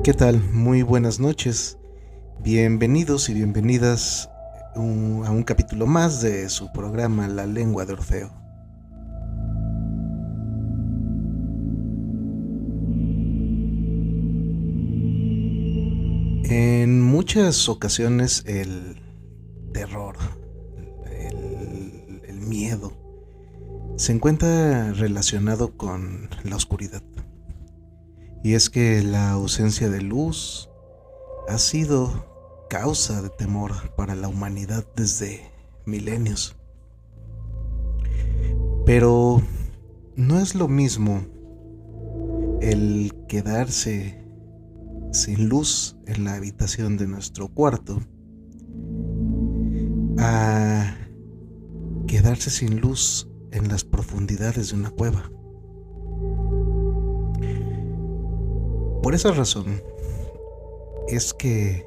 ¿Qué tal? Muy buenas noches. Bienvenidos y bienvenidas a un capítulo más de su programa La Lengua de Orfeo. En muchas ocasiones el terror, el miedo, se encuentra relacionado con la oscuridad. Y es que la ausencia de luz ha sido causa de temor para la humanidad desde milenios. Pero no es lo mismo el quedarse sin luz en la habitación de nuestro cuarto a quedarse sin luz en las profundidades de una cueva. Por esa razón es que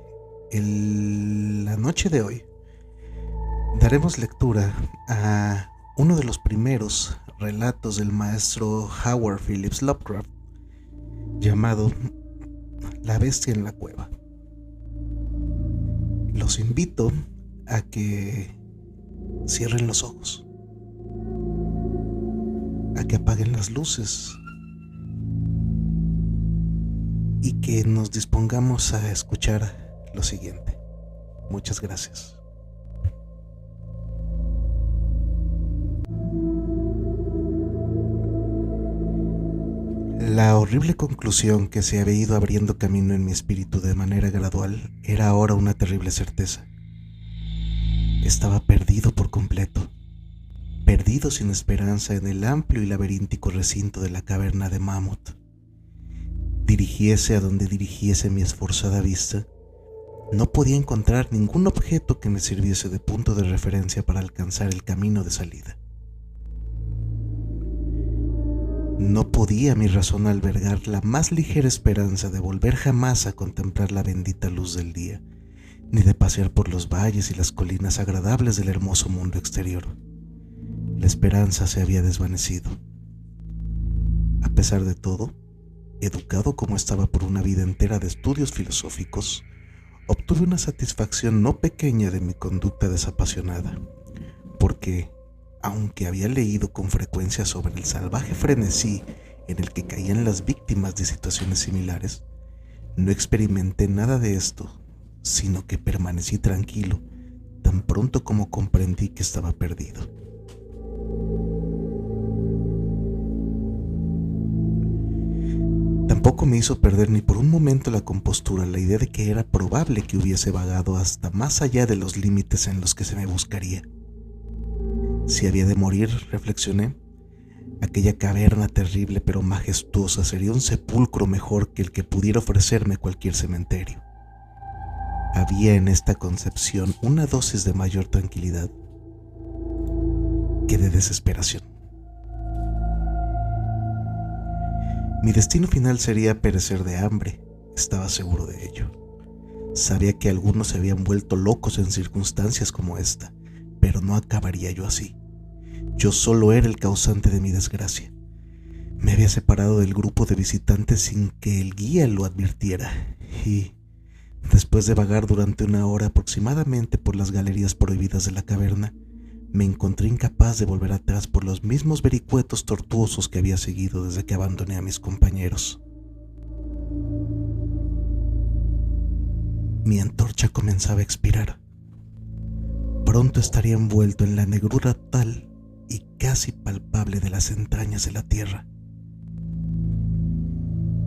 la noche de hoy daremos lectura a uno de los primeros relatos del maestro Howard Phillips Lovecraft, llamado La bestia en la cueva. Los invito a que cierren los ojos, a que apaguen las luces y que nos dispongamos a escuchar lo siguiente. Muchas gracias. La horrible conclusión que se había ido abriendo camino en mi espíritu de manera gradual era ahora una terrible certeza. Estaba perdido por completo, perdido sin esperanza en el amplio y laberíntico recinto de la caverna de Mammoth. Dirigiese a donde dirigiese mi esforzada vista, no podía encontrar ningún objeto que me sirviese de punto de referencia para alcanzar el camino de salida. No podía mi razón albergar la más ligera esperanza de volver jamás a contemplar la bendita luz del día, ni de pasear por los valles y las colinas agradables del hermoso mundo exterior. La esperanza se había desvanecido. A pesar de todo, educado como estaba por una vida entera de estudios filosóficos, obtuve una satisfacción no pequeña de mi conducta desapasionada, porque, aunque había leído con frecuencia sobre el salvaje frenesí en el que caían las víctimas de situaciones similares, no experimenté nada de esto, sino que permanecí tranquilo tan pronto como comprendí que estaba perdido. Tampoco me hizo perder ni por un momento la compostura la idea de que era probable que hubiese vagado hasta más allá de los límites en los que se me buscaría. Si había de morir, reflexioné, aquella caverna terrible pero majestuosa sería un sepulcro mejor que el que pudiera ofrecerme cualquier cementerio. Había en esta concepción una dosis de mayor tranquilidad que de desesperación. Mi destino final sería perecer de hambre, estaba seguro de ello. Sabía que algunos se habían vuelto locos en circunstancias como esta, pero no acabaría yo así. Yo solo era el causante de mi desgracia. Me había separado del grupo de visitantes sin que el guía lo advirtiera, y después de vagar durante una hora aproximadamente por las galerías prohibidas de la caverna, me encontré incapaz de volver atrás por los mismos vericuetos tortuosos que había seguido desde que abandoné a mis compañeros. Mi antorcha comenzaba a expirar. Pronto estaría envuelto en la negrura total y casi palpable de las entrañas de la tierra.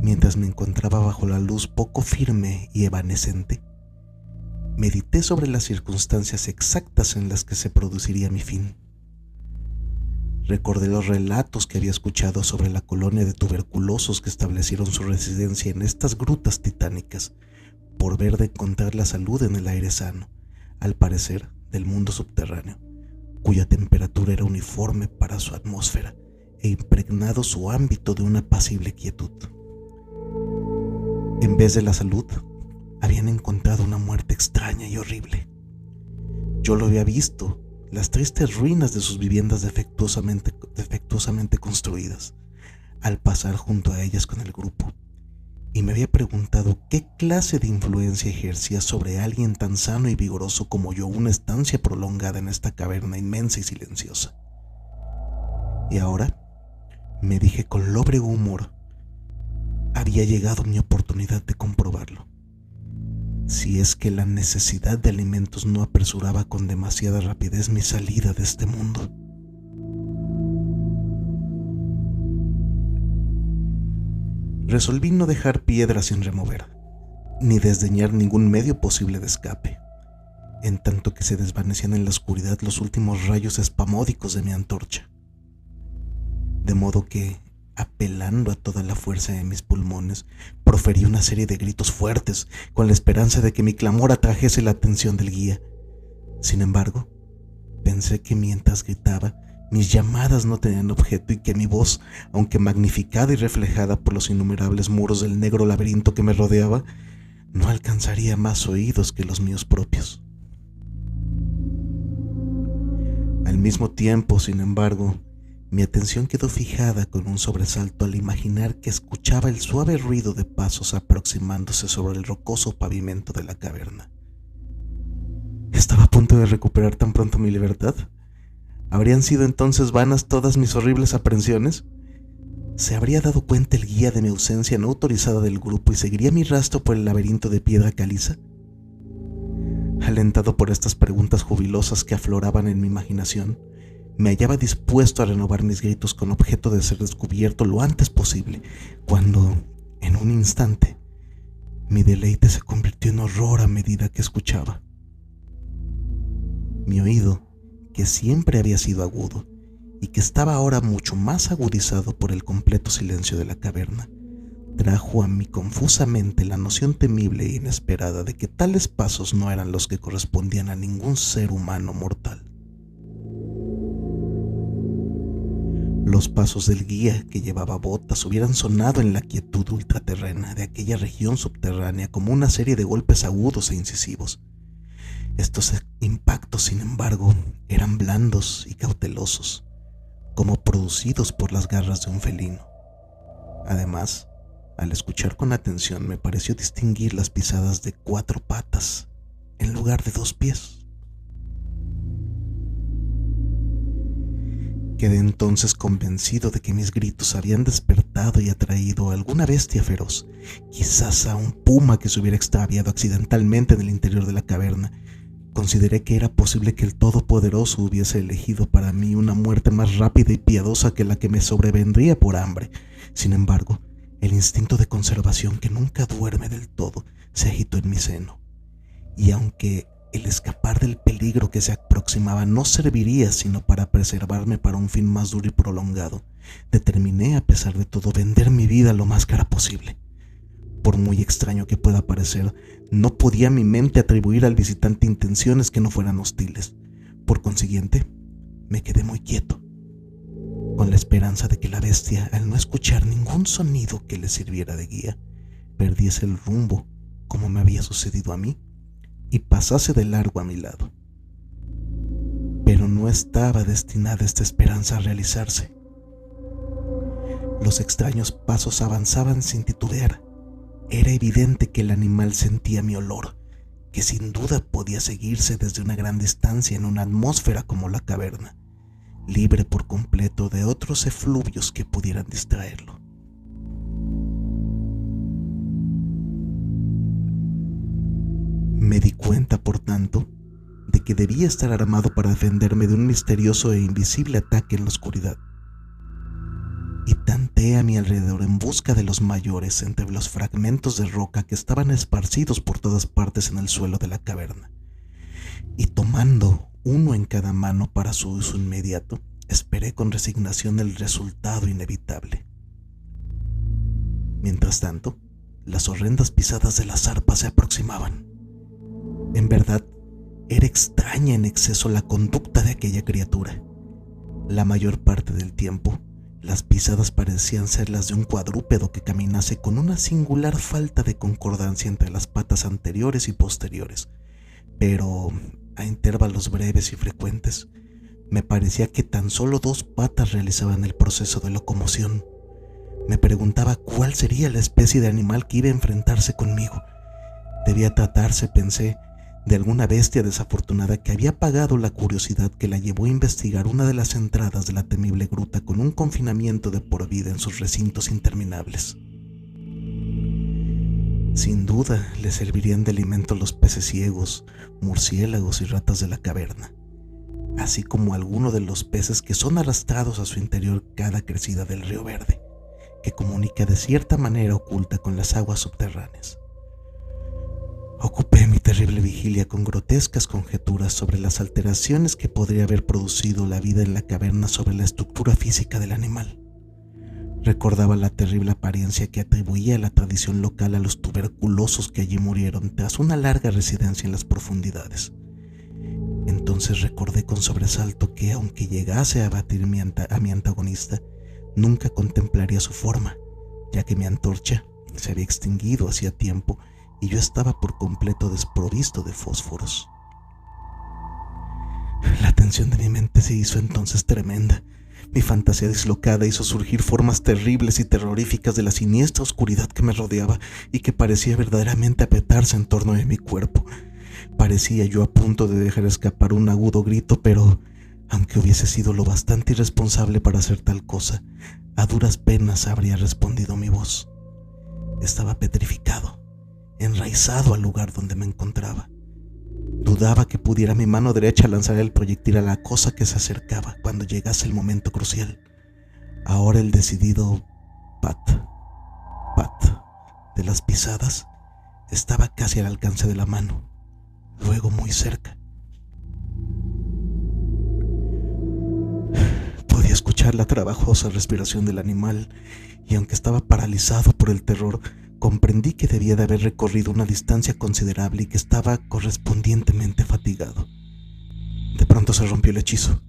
Mientras me encontraba bajo la luz poco firme y evanescente, medité sobre las circunstancias exactas en las que se produciría mi fin. Recordé los relatos que había escuchado sobre la colonia de tuberculosos que establecieron su residencia en estas grutas titánicas, por ver de encontrar la salud en el aire sano, al parecer del mundo subterráneo, cuya temperatura era uniforme para su atmósfera e impregnado su ámbito de una apacible quietud. En vez de la salud, habían encontrado una muerte extraña y horrible. Yo lo había visto, las tristes ruinas de sus viviendas defectuosamente construidas, al pasar junto a ellas con el grupo, y me había preguntado qué clase de influencia ejercía sobre alguien tan sano y vigoroso como yo una estancia prolongada en esta caverna inmensa y silenciosa. Y ahora, me dije con lóbrego humor, había llegado mi oportunidad de comprobarlo. Si es que la necesidad de alimentos no apresuraba con demasiada rapidez mi salida de este mundo. Resolví no dejar piedra sin remover, ni desdeñar ningún medio posible de escape, en tanto que se desvanecían en la oscuridad los últimos rayos espamódicos de mi antorcha. De modo que, apelando a toda la fuerza de mis pulmones, proferí una serie de gritos fuertes con la esperanza de que mi clamor atrajese la atención del guía. Sin embargo, pensé que mientras gritaba, mis llamadas no tenían objeto y que mi voz, aunque magnificada y reflejada por los innumerables muros del negro laberinto que me rodeaba, no alcanzaría más oídos que los míos propios. Al mismo tiempo, sin embargo, mi atención quedó fijada con un sobresalto al imaginar que escuchaba el suave ruido de pasos aproximándose sobre el rocoso pavimento de la caverna. ¿Estaba a punto de recuperar tan pronto mi libertad? ¿Habrían sido entonces vanas todas mis horribles aprensiones? ¿Se habría dado cuenta el guía de mi ausencia no autorizada del grupo y seguiría mi rastro por el laberinto de piedra caliza? Alentado por estas preguntas jubilosas que afloraban en mi imaginación, me hallaba dispuesto a renovar mis gritos con objeto de ser descubierto lo antes posible, cuando, en un instante, mi deleite se convirtió en horror a medida que escuchaba. Mi oído, que siempre había sido agudo y que estaba ahora mucho más agudizado por el completo silencio de la caverna, trajo a mí confusamente la noción temible e inesperada de que tales pasos no eran los que correspondían a ningún ser humano mortal. Los pasos del guía que llevaba botas hubieran sonado en la quietud ultraterrena de aquella región subterránea como una serie de golpes agudos e incisivos. Estos impactos, sin embargo, eran blandos y cautelosos, como producidos por las garras de un felino. Además, al escuchar con atención me pareció distinguir las pisadas de 4 patas en lugar de 2 pies. Quedé entonces convencido de que mis gritos habían despertado y atraído a alguna bestia feroz, quizás a un puma que se hubiera extraviado accidentalmente en el interior de la caverna. Consideré que era posible que el Todopoderoso hubiese elegido para mí una muerte más rápida y piadosa que la que me sobrevendría por hambre. Sin embargo, el instinto de conservación que nunca duerme del todo se agitó en mi seno, y aunque el escapar del peligro que se aproximaba no serviría sino para preservarme para un fin más duro y prolongado, determiné, a pesar de todo, vender mi vida lo más cara posible. Por muy extraño que pueda parecer, no podía mi mente atribuir al visitante intenciones que no fueran hostiles. Por consiguiente, me quedé muy quieto, con la esperanza de que la bestia, al no escuchar ningún sonido que le sirviera de guía, perdiese el rumbo, como me había sucedido a mí, y pasase de largo a mi lado. Pero no estaba destinada esta esperanza a realizarse. Los extraños pasos avanzaban sin titubear. Era evidente que el animal sentía mi olor, que sin duda podía seguirse desde una gran distancia en una atmósfera como la caverna, libre por completo de otros efluvios que pudieran distraerlo. Me di cuenta, por tanto, de que debía estar armado para defenderme de un misterioso e invisible ataque en la oscuridad. Y tanteé a mi alrededor en busca de los mayores entre los fragmentos de roca que estaban esparcidos por todas partes en el suelo de la caverna. Y tomando uno en cada mano para su uso inmediato, esperé con resignación el resultado inevitable. Mientras tanto, las horrendas pisadas de las arpas se aproximaban. En verdad, era extraña en exceso la conducta de aquella criatura. La mayor parte del tiempo, las pisadas parecían ser las de un cuadrúpedo que caminase con una singular falta de concordancia entre las patas anteriores y posteriores, pero a intervalos breves y frecuentes, me parecía que tan solo 2 patas realizaban el proceso de locomoción. Me preguntaba cuál sería la especie de animal que iba a enfrentarse conmigo. Debía tratarse, pensé, de alguna bestia desafortunada que había apagado la curiosidad que la llevó a investigar una de las entradas de la temible gruta con un confinamiento de por vida en sus recintos interminables. Sin duda, le servirían de alimento los peces ciegos, murciélagos y ratas de la caverna, así como algunos de los peces que son arrastrados a su interior cada crecida del río Verde, que comunica de cierta manera oculta con las aguas subterráneas. Ocupé mi terrible vigilia con grotescas conjeturas sobre las alteraciones que podría haber producido la vida en la caverna sobre la estructura física del animal. Recordaba la terrible apariencia que atribuía la tradición local a los tuberculosos que allí murieron tras una larga residencia en las profundidades. Entonces recordé con sobresalto que, aunque llegase a abatir a mi antagonista, nunca contemplaría su forma, ya que mi antorcha se había extinguido hacía tiempo y yo estaba por completo desprovisto de fósforos. La tensión de mi mente se hizo entonces tremenda. Mi fantasía dislocada hizo surgir formas terribles y terroríficas de la siniestra oscuridad que me rodeaba y que parecía verdaderamente apretarse en torno de mi cuerpo. Parecía yo a punto de dejar escapar un agudo grito, pero, aunque hubiese sido lo bastante irresponsable para hacer tal cosa, a duras penas habría respondido mi voz. Estaba petrificado, enraizado al lugar donde me encontraba. Dudaba que pudiera mi mano derecha lanzar el proyectil a la cosa que se acercaba cuando llegase el momento crucial. Ahora el decidido pat, pat de las pisadas estaba casi al alcance de la mano, luego muy cerca. Podía escuchar la trabajosa respiración del animal y, aunque estaba paralizado por el terror, comprendí que debía de haber recorrido una distancia considerable y que estaba correspondientemente fatigado. De pronto se rompió el hechizo.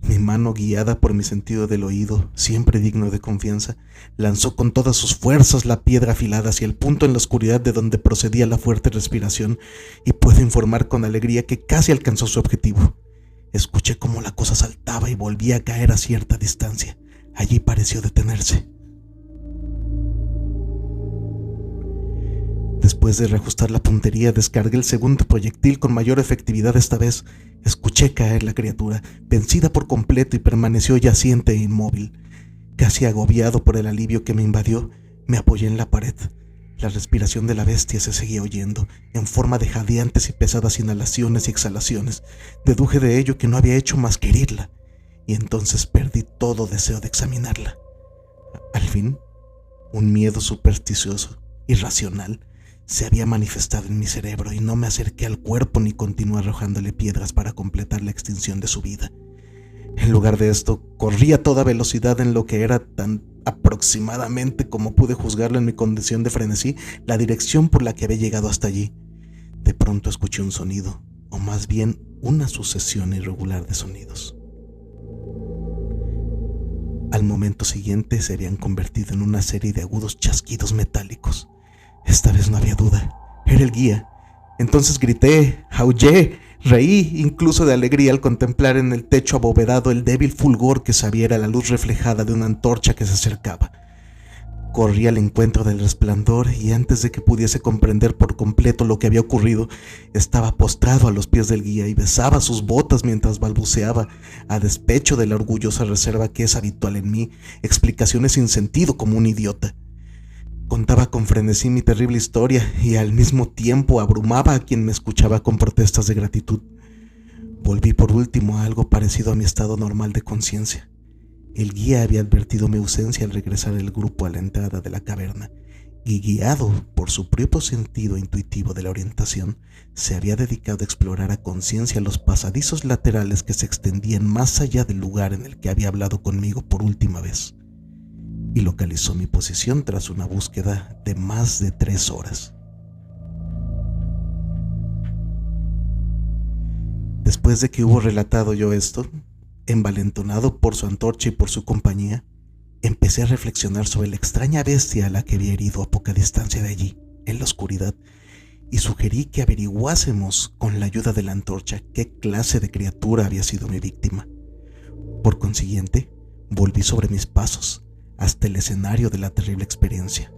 Mi mano, guiada por mi sentido del oído, siempre digno de confianza, lanzó con todas sus fuerzas la piedra afilada hacia el punto en la oscuridad de donde procedía la fuerte respiración, y puedo informar con alegría que casi alcanzó su objetivo. Escuché cómo la cosa saltaba y volvía a caer a cierta distancia. Allí pareció detenerse. Después de reajustar la puntería, descargué el segundo proyectil con mayor efectividad esta vez. Escuché caer la criatura, vencida por completo, y permaneció yaciente e inmóvil. Casi agobiado por el alivio que me invadió, me apoyé en la pared. La respiración de la bestia se seguía oyendo, en forma de jadeantes y pesadas inhalaciones y exhalaciones. Deduje de ello que no había hecho más que herirla, y entonces perdí todo deseo de examinarla. Al fin, un miedo supersticioso, irracional, se había manifestado en mi cerebro y no me acerqué al cuerpo ni continué arrojándole piedras para completar la extinción de su vida. En lugar de esto, corrí a toda velocidad en lo que era tan aproximadamente como pude juzgarlo en mi condición de frenesí, la dirección por la que había llegado hasta allí. De pronto escuché un sonido, o más bien una sucesión irregular de sonidos. Al momento siguiente se habían convertido en una serie de agudos chasquidos metálicos. Esta vez no había duda, era el guía. Entonces grité, aullé, reí incluso de alegría al contemplar en el techo abovedado el débil fulgor que sabía era la luz reflejada de una antorcha que se acercaba. Corrí al encuentro del resplandor y, antes de que pudiese comprender por completo lo que había ocurrido, estaba postrado a los pies del guía y besaba sus botas mientras balbuceaba, a despecho de la orgullosa reserva que es habitual en mí, explicaciones sin sentido como un idiota. Contaba con frenesí mi terrible historia y al mismo tiempo abrumaba a quien me escuchaba con protestas de gratitud. Volví por último a algo parecido a mi estado normal de conciencia. El guía había advertido mi ausencia al regresar el grupo a la entrada de la caverna y, guiado por su propio sentido intuitivo de la orientación, se había dedicado a explorar a conciencia los pasadizos laterales que se extendían más allá del lugar en el que había hablado conmigo por última vez. Y localizó mi posición tras una búsqueda de más de 3 horas. Después de que hubo relatado yo esto, envalentonado por su antorcha y por su compañía, empecé a reflexionar sobre la extraña bestia a la que había herido a poca distancia de allí, en la oscuridad, y sugerí que averiguásemos con la ayuda de la antorcha qué clase de criatura había sido mi víctima. Por consiguiente, volví sobre mis pasos, hasta el escenario de la terrible experiencia.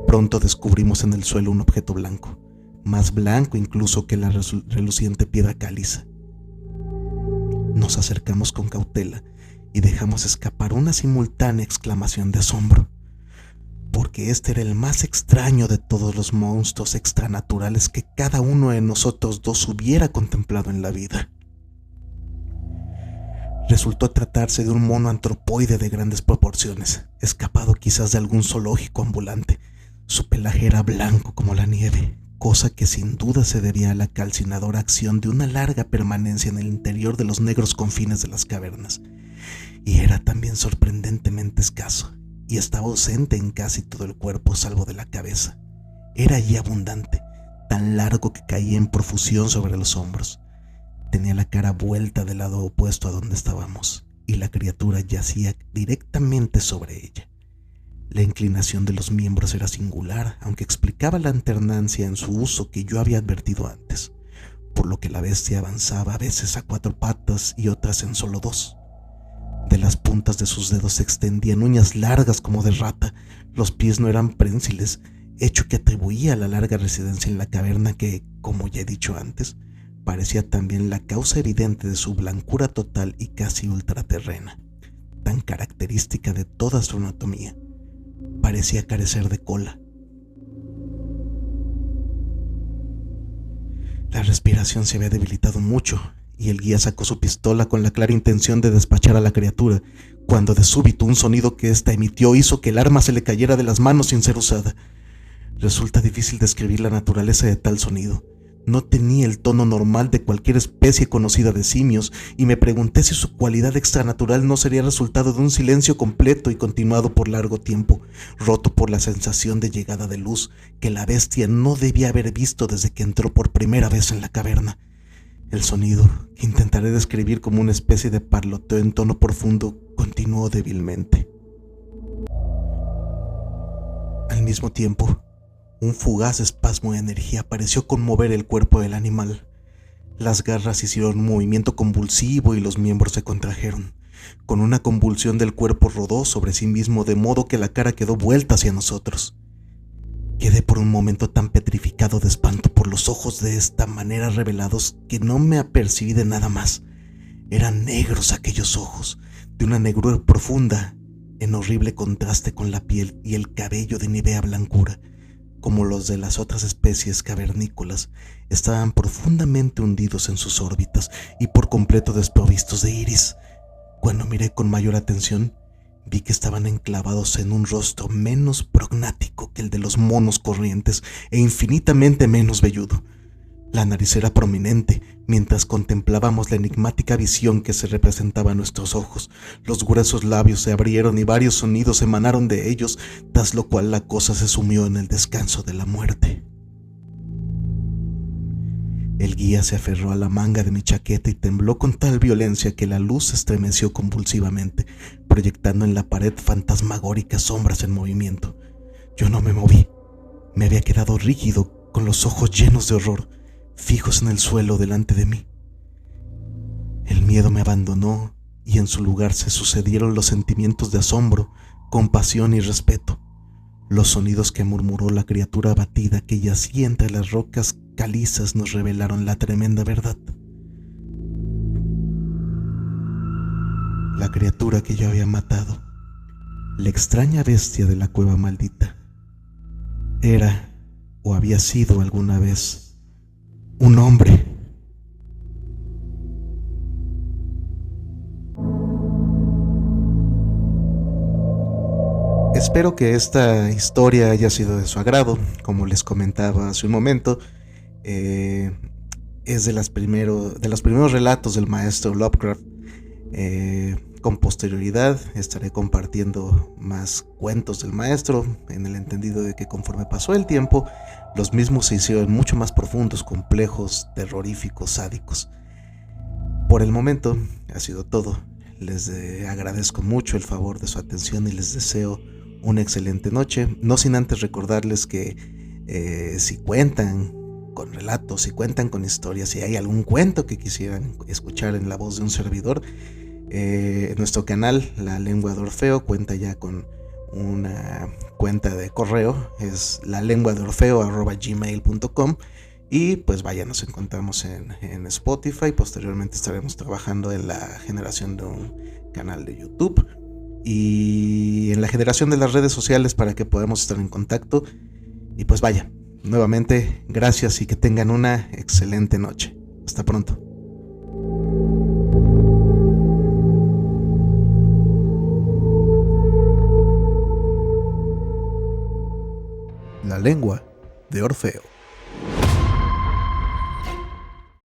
Pronto descubrimos en el suelo un objeto blanco, más blanco incluso que la reluciente piedra caliza. Nos acercamos con cautela y dejamos escapar una simultánea exclamación de asombro, porque este era el más extraño de todos los monstruos extranaturales que cada uno de nosotros dos hubiera contemplado en la vida. Resultó tratarse de un mono antropoide de grandes proporciones, escapado quizás de algún zoológico ambulante. Su pelaje era blanco como la nieve, cosa que sin duda se debía a la calcinadora acción de una larga permanencia en el interior de los negros confines de las cavernas. Y era también sorprendentemente escaso, y estaba ausente en casi todo el cuerpo salvo de la cabeza. Era allí abundante, tan largo que caía en profusión sobre los hombros. Tenía la cara vuelta del lado opuesto a donde estábamos, y la criatura yacía directamente sobre ella. La inclinación de los miembros era singular, aunque explicaba la alternancia en su uso que yo había advertido antes, por lo que la bestia avanzaba a veces a 4 patas y otras en solo 2. De las puntas de sus dedos se extendían uñas largas como de rata. Los pies no eran prensiles, hecho que atribuía a la larga residencia en la caverna que, como ya he dicho antes, parecía también la causa evidente de su blancura total y casi ultraterrena, tan característica de toda su anatomía. Parecía carecer de cola. La respiración se había debilitado mucho, y el guía sacó su pistola con la clara intención de despachar a la criatura, cuando de súbito un sonido que ésta emitió hizo que el arma se le cayera de las manos sin ser usada. Resulta difícil describir la naturaleza de tal sonido. No tenía el tono normal de cualquier especie conocida de simios, y me pregunté si su cualidad extranatural no sería resultado de un silencio completo y continuado por largo tiempo, roto por la sensación de llegada de luz que la bestia no debía haber visto desde que entró por primera vez en la caverna. El sonido, que intentaré describir como una especie de parloteo en tono profundo, continuó débilmente. Al mismo tiempo, un fugaz espasmo de energía pareció conmover el cuerpo del animal. Las garras hicieron un movimiento convulsivo y los miembros se contrajeron. Con una convulsión del cuerpo rodó sobre sí mismo de modo que la cara quedó vuelta hacia nosotros. Quedé por un momento tan petrificado de espanto por los ojos de esta manera revelados que no me apercibí de nada más. Eran negros aquellos ojos, de una negrura profunda, en horrible contraste con la piel y el cabello de nívea blancura. Como los de las otras especies cavernícolas, estaban profundamente hundidos en sus órbitas y por completo desprovistos de iris. Cuando miré con mayor atención, vi que estaban enclavados en un rostro menos prognático que el de los monos corrientes e infinitamente menos velludo. La nariz era prominente, mientras contemplábamos la enigmática visión que se representaba a nuestros ojos. Los gruesos labios se abrieron y varios sonidos emanaron de ellos, tras lo cual la cosa se sumió en el descanso de la muerte. El guía se aferró a la manga de mi chaqueta y tembló con tal violencia que la luz se estremeció convulsivamente, proyectando en la pared fantasmagóricas sombras en movimiento. Yo no me moví. Me había quedado rígido, con los ojos llenos de horror, fijos en el suelo delante de mí. El miedo me abandonó y en su lugar se sucedieron los sentimientos de asombro, compasión y respeto. Los sonidos que murmuró la criatura abatida que yacía entre las rocas calizas nos revelaron la tremenda verdad. La criatura que yo había matado, la extraña bestia de la cueva maldita, era o había sido alguna vez un hombre. Espero que esta historia haya sido de su agrado. Como les comentaba hace un momento, es de los primeros relatos del maestro Lovecraft. Con posterioridad estaré compartiendo más cuentos del maestro, en el entendido de que conforme pasó el tiempo, los mismos se hicieron mucho más profundos, complejos, terroríficos, sádicos. Por el momento ha sido todo. Les agradezco mucho el favor de su atención y les deseo una excelente noche, no sin antes recordarles que si cuentan con relatos, si cuentan con historias, si hay algún cuento que quisieran escuchar en la voz de un servidor, Nuestro canal, La Lengua de Orfeo, cuenta ya con una cuenta de correo, es lalenguadeorfeo@gmail.com. Y pues vaya, nos encontramos en Spotify. Posteriormente estaremos trabajando en la generación de un canal de YouTube y en la generación de las redes sociales para que podamos estar en contacto. Y pues vaya, nuevamente gracias y que tengan una excelente noche. Hasta pronto. La lengua de Orfeo.